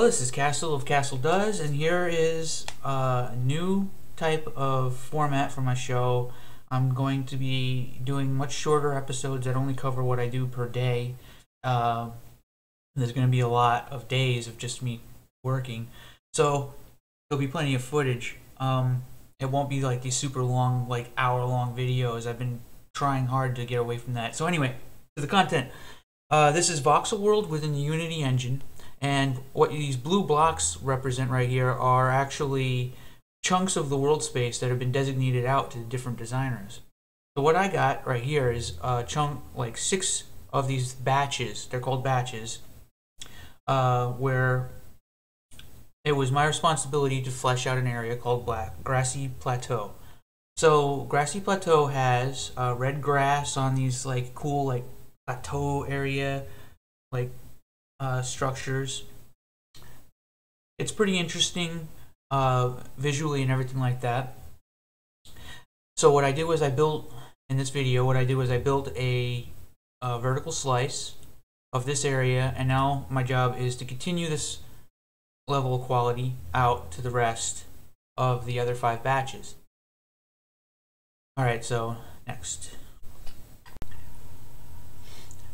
this is Castle of Castle Does, and here is a new type of format for my show. I'm going to be doing much shorter episodes that only cover what I do per day. There's going to be a lot of days of just me working, so there'll be plenty of footage. It won't be like these super long, like hour-long videos. I've been trying hard to get away from that. So anyway, to the content. This is Voxel World within the Unity engine. And what these blue blocks represent right here are actually chunks of the world space that have been designated out to different designers. So what I got right here is a chunk, like 6 of these batches, they're called batches, where it was my responsibility to flesh out an area called Grassy Plateau. So Grassy Plateau has red grass on these like cool like plateau area like structures. It's pretty interesting visually and everything like that. So what I did was I built, in this video, I built a vertical slice of this area, and now my job is to continue this level of quality out to the rest of the other 5 batches. Alright, so next.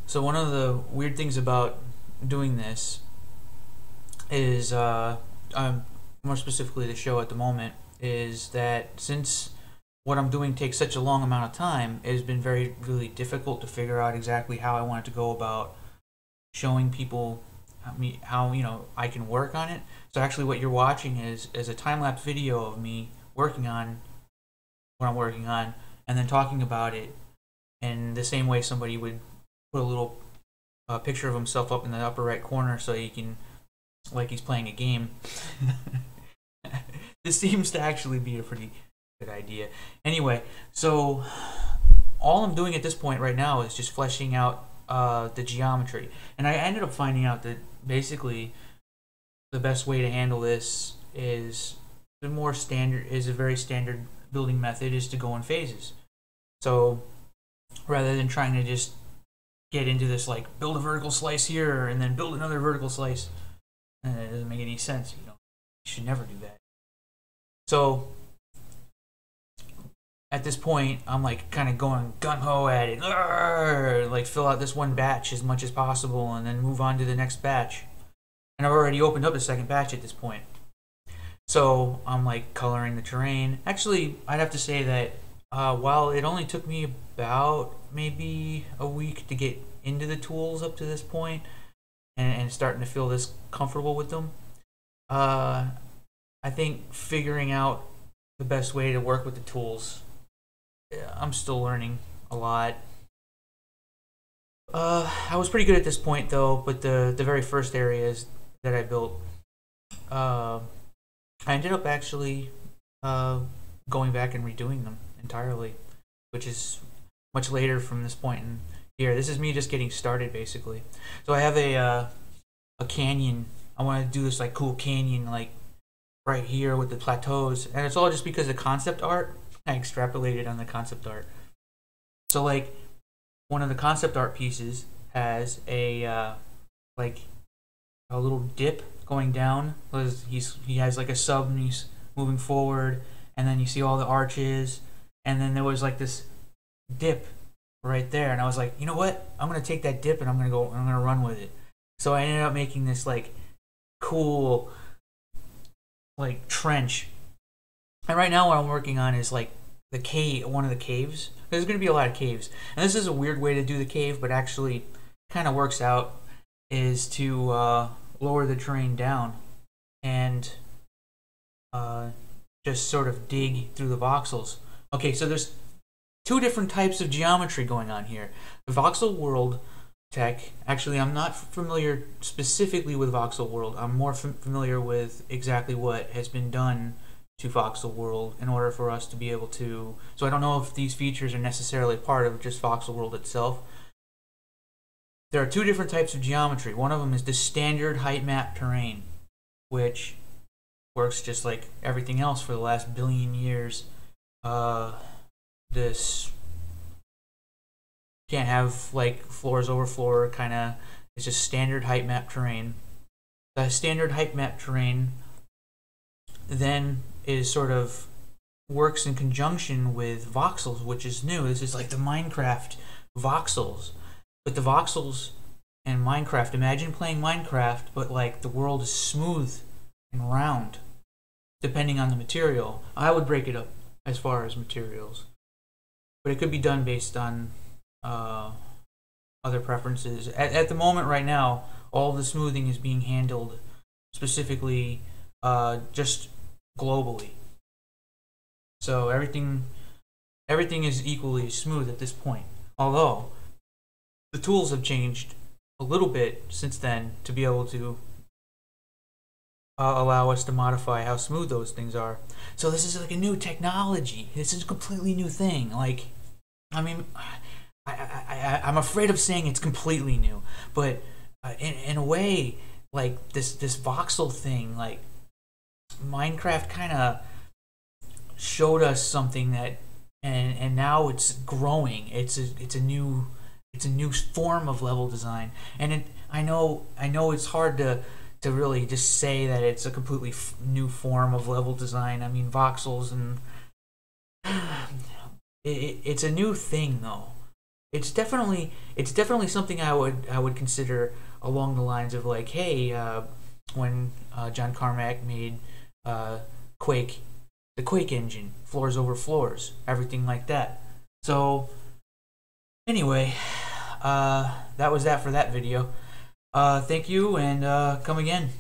So one of the weird things about doing this is, more specifically the show at the moment, is that since what I'm doing takes such a long amount of time, it has been really difficult to figure out exactly how I want it to go about showing people how I can work on it. So actually what you're watching is a time-lapse video of me working on what I'm working on and then talking about it in the same way somebody would put a little picture of himself up in the upper right corner so he can, like he's playing a game. This seems to actually be a pretty good idea. Anyway, so all I'm doing at this point right now is just fleshing out the geometry. And I ended up finding out that basically the best way to handle this is a very standard building method, is to go in phases. So rather than trying to just get into this like build a vertical slice here and then build another vertical slice, it doesn't make any sense. You should never do that. So at this point I'm like kind of going gung-ho at it, like fill out this one batch as much as possible and then move on to the next batch. And I've already opened up the second batch at this point. So I'm like coloring the terrain. Actually, I'd have to say that while it only took me about maybe a week to get into the tools up to this point and starting to feel this comfortable with them, I think figuring out the best way to work with the tools, I'm still learning a lot. I was pretty good at this point though, but the very first areas that I built, I ended up actually going back and redoing them entirely, which is much later from this point in here. This is me just getting started basically. So I have a canyon. I want to do this like cool canyon like right here with the plateaus, and it's all just because of concept art. I extrapolated on the concept art. So like one of the concept art pieces has a like a little dip going down. He has like a sub and he's moving forward, and then you see all the arches, and then there was like this dip right there, and I was like, you know what? I'm gonna take that dip and I'm gonna run with it. So I ended up making this like cool like trench. And right now what I'm working on is like the cave, one of the caves. There's gonna be a lot of caves, and this is a weird way to do the cave, but actually kind of works out, is to lower the terrain down and just sort of dig through the voxels. Okay, so there's 2 different types of geometry going on here. The voxel world tech, actually I'm not familiar specifically with voxel world. I'm more familiar with exactly what has been done to voxel world in order for us to be able to, so I don't know if these features are necessarily part of just voxel world itself. There are 2 different types of geometry. One of them is the standard height map terrain, which works just like everything else for the last billion years. This can't have like floors over floor, kind of, it's just standard height map terrain. The standard height map terrain then is sort of works in conjunction with voxels, which is new. This is like the Minecraft voxels. But the voxels and Minecraft, imagine playing Minecraft, but like the world is smooth and round, depending on the material. I would break it up as far as materials, but it could be done based on other preferences. At the moment right now, all the smoothing is being handled specifically just globally. So everything is equally smooth at this point. Although the tools have changed a little bit since then to be able to allow us to modify how smooth those things are. So this is like a new technology. This is a completely new thing. Like, I mean, I'm afraid of saying it's completely new, but in a way, like this voxel thing, like Minecraft kind of showed us something that, and now it's growing. It's a new form of level design, and I know it's hard to really just say that it's a completely new form of level design. I mean, voxels and it's a new thing though. It's definitely something I would consider along the lines of like, hey, when John Carmack made Quake, the Quake engine, floors over floors, everything like that. So anyway, that was that for that video. Thank you, and come again.